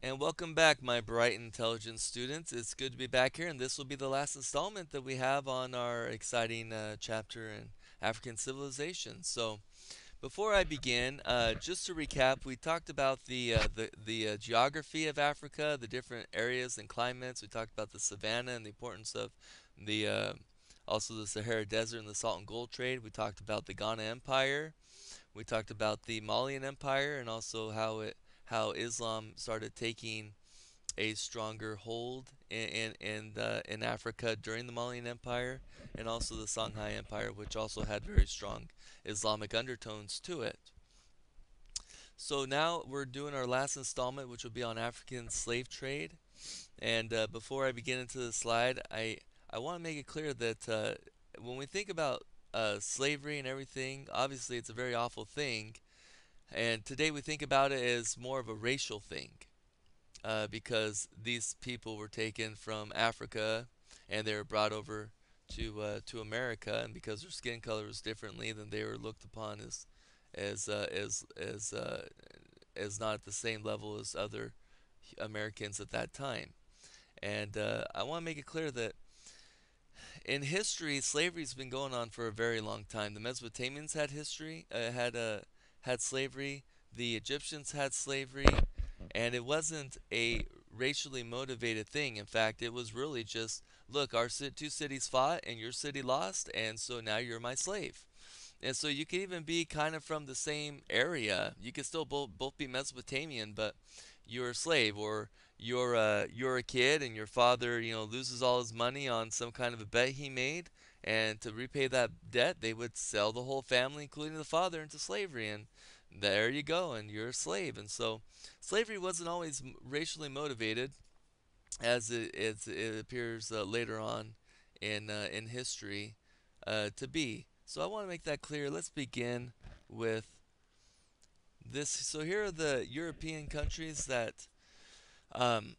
And welcome back, my bright, intelligent students. It's good to be back here, and this will be the last installment that we have on our exciting chapter in African civilization. So, before I begin, just to recap, we talked about the geography of Africa, the different areas and climates. We talked about the savanna and the importance of the also the Sahara Desert and the salt and gold trade. We talked about the Ghana Empire. We talked about the Malian Empire and also how Islam started taking a stronger hold in Africa during the Malian Empire, and also the Songhai Empire, which also had very strong Islamic undertones to it. So now we're doing our last installment, which will be on African slave trade. And before I begin into the slide, I want to make it clear that when we think about slavery and everything, obviously it's a very awful thing. And today we think about it as more of a racial thing because these people were taken from Africa and they were brought over to America, and because their skin color was differently, then they were looked upon as uh, as as uh, as not at the same level as other Americans at that time. And I want to make it clear that in history, slavery's been going on for a very long time. The Mesopotamians had history, had slavery. The Egyptians had slavery, and it wasn't a racially motivated thing. In fact, it was really just, look, our two cities fought, and your city lost, and so now you're my slave. And so you could even be kind of from the same area. You could still both be Mesopotamian, but you're a slave, or you're a kid and your father, loses all his money on some kind of a bet he made, and to repay that debt, they would sell the whole family, including the father, into slavery, and there you go, and you're a slave. And so slavery wasn't always racially motivated, as it appears later on in history to be. So I want to make that clear. Let's begin with this. So here are the European countries that um,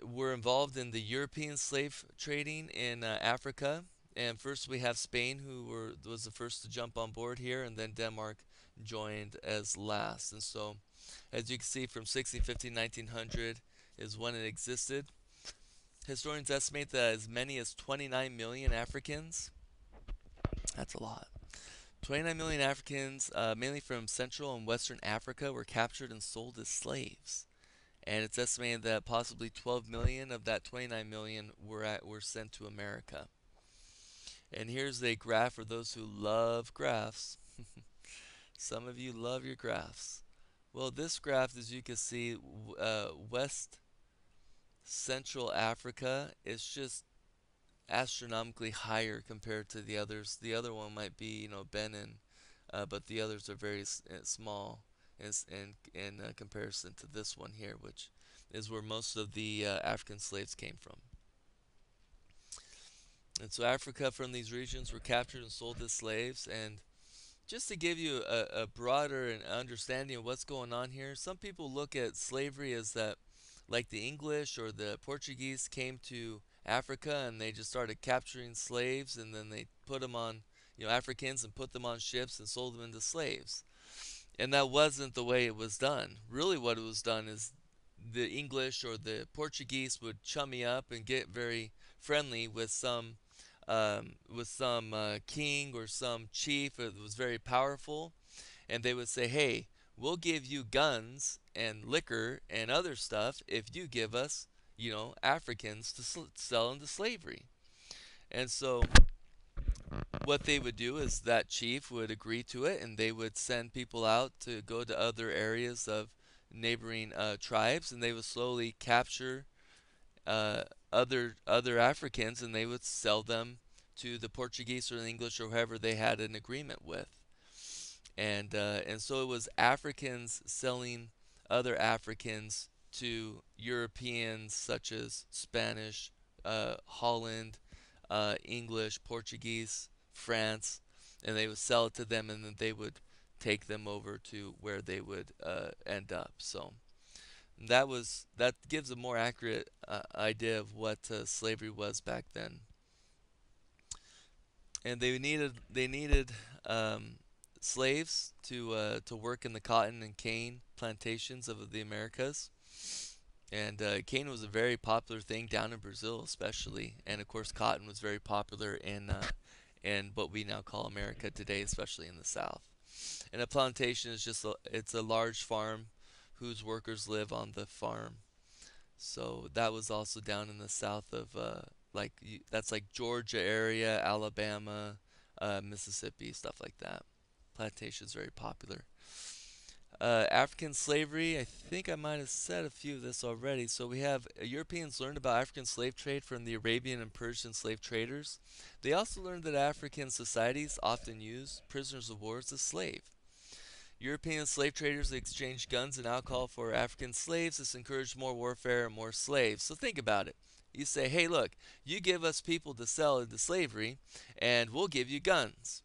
were involved in the European slave trading in Africa. And first we have Spain, was the first to jump on board here, and then Denmark joined as last. And so, as you can see, from 1650 to 1900 is when it existed. Historians estimate that as many as 29 million Africans, that's a lot, 29 million Africans, mainly from Central and Western Africa, were captured and sold as slaves. And it's estimated that possibly 12 million of that 29 million were sent to America. And here's a graph for those who love graphs. Some of you love your graphs. Well, this graph, as you can see, West Central Africa is just astronomically higher compared to the others. The other one might be, Benin, but the others are very small in comparison to this one here, which is where most of the African slaves came from. And so Africa from these regions were captured and sold as slaves. And just to give you a broader understanding of what's going on here, some people look at slavery as that, like the English or the Portuguese came to Africa and they just started capturing slaves, and then they put them on, Africans, and put them on ships and sold them into slaves. And that wasn't the way it was done. Really, what it was done is the English or the Portuguese would chummy up and get very friendly with some king or some chief that was very powerful, and they would say, "Hey, we'll give you guns and liquor and other stuff if you give us, Africans to sell into slavery." And so what they would do is that chief would agree to it, and they would send people out to go to other areas of neighboring tribes, and they would slowly capture uh, other Africans, and they would sell them to the Portuguese or the English or whoever they had an agreement with. And so it was Africans selling other Africans to Europeans such as Spanish, Holland, English, Portuguese, France, and they would sell it to them, and then they would take them over to where they would end up. So that gives a more accurate idea of what slavery was back then. And they needed slaves to work in the cotton and cane plantations of the Americas. And cane was a very popular thing down in Brazil, especially, and of course, cotton was very popular in what we now call America today, especially in the South. And a plantation is just it's a large farm whose workers live on the farm. So that was also down in the south of that's like Georgia area, Alabama, Mississippi, stuff like that. Plantation is very popular. African slavery, I think I might have said a few of this already. So we have Europeans learned about African slave trade from the Arabian and Persian slave traders. They also learned that African societies often used prisoners of war as a slave. European slave traders exchanged guns and alcohol for African slaves. This encouraged more warfare and more slaves. So think about it. You say, hey, look, you give us people to sell into slavery, and we'll give you guns.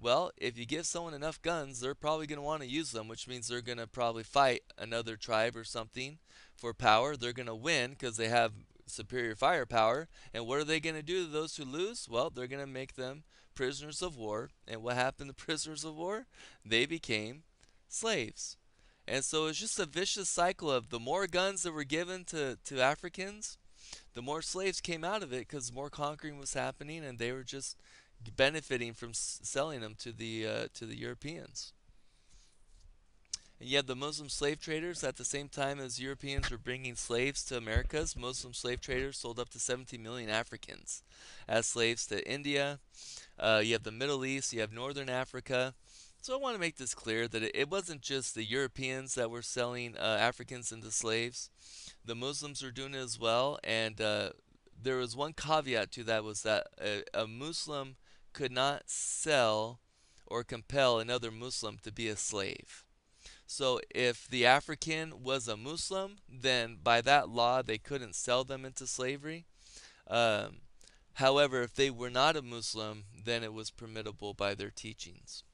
Well, if you give someone enough guns, they're probably going to want to use them, which means they're going to probably fight another tribe or something for power. They're going to win because they have superior firepower. And what are they going to do to those who lose? Well, they're going to make them prisoners of war. And what happened to prisoners of war? They became slaves. And so it's just a vicious cycle of the more guns that were given to Africans, the more slaves came out of it because more conquering was happening, and they were just benefiting from selling them to the Europeans. And you have the Muslim slave traders at the same time as Europeans were bringing slaves to Americas. Muslim slave traders sold up to 17 million Africans as slaves to India. You have the Middle East, you have Northern Africa. So I want to make this clear that it wasn't just the Europeans that were selling Africans into slaves. The Muslims were doing it as well, and there was one caveat to that was that a Muslim could not sell or compel another Muslim to be a slave. So if the African was a Muslim, then by that law they couldn't sell them into slavery. Um, However, if they were not a Muslim, then it was permissible by their teachings.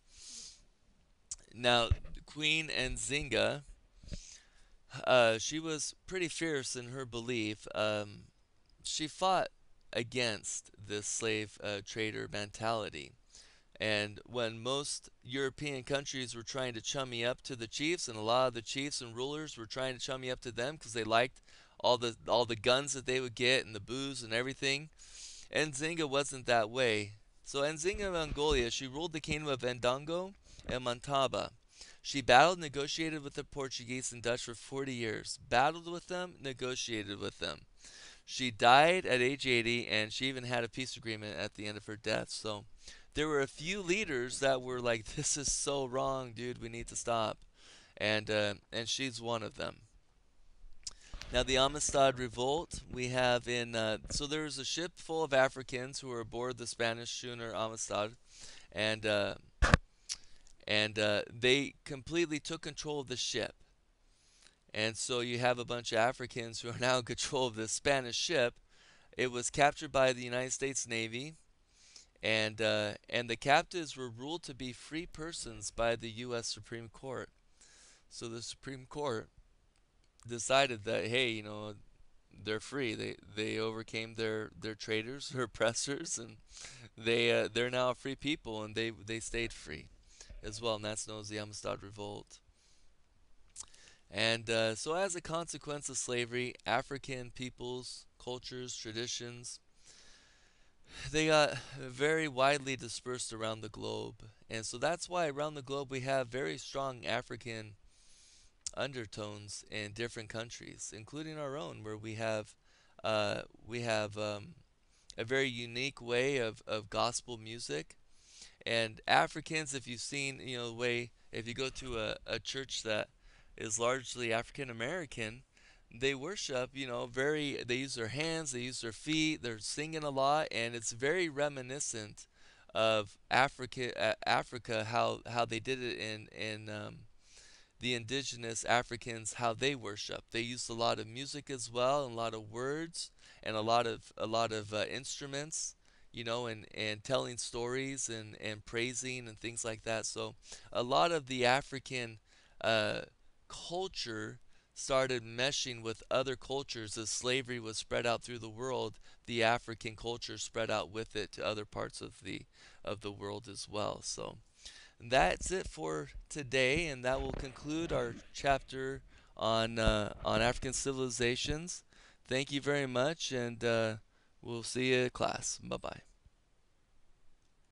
Now, Queen Nzinga, she was pretty fierce in her belief. She fought against this slave trader mentality. And when most European countries were trying to chummy up to the chiefs, and a lot of the chiefs and rulers were trying to chummy up to them because they liked all the guns that they would get and the booze and everything, Nzinga wasn't that way. So Nzinga of Mongolia, she ruled the kingdom of Ndongo and Mantaba. She battled and negotiated with the Portuguese and Dutch for 40 years. Battled with them, negotiated with them. She died at age 80, and she even had a peace agreement at the end of her death. So there were a few leaders that were like, "This is so wrong, dude. We need to stop," and she's one of them. Now the Amistad revolt we have in so there was a ship full of Africans who were aboard the Spanish schooner Amistad, and they completely took control of the ship. And so you have a bunch of Africans who are now in control of this Spanish ship. It was captured by the United States Navy, and the captives were ruled to be free persons by the U.S. Supreme Court. So the Supreme Court decided that, hey, they're free. They overcame their traitors, their oppressors, and they're now free people, and they stayed free as well, and that's known as the Amistad Revolt. And so, as a consequence of slavery, African peoples, cultures, traditions, they got very widely dispersed around the globe. And so that's why around the globe we have very strong African undertones in different countries, including our own, where we have a very unique way of gospel music. And Africans, if you've seen, the way, if you go to a church that is largely African American, they worship, they use their hands, they use their feet, they're singing a lot, and it's very reminiscent of Africa, how they did it in the indigenous Africans, how they worship. They used a lot of music as well, and a lot of words, and a lot of instruments, and telling stories and praising and things like that. So a lot of the African uh, culture started meshing with other cultures as slavery was spread out through the world. The African culture spread out with it to other parts of the world as well. So that's it for today, and that will conclude our chapter on African civilizations. Thank you very much, and we'll see you in class. Bye bye.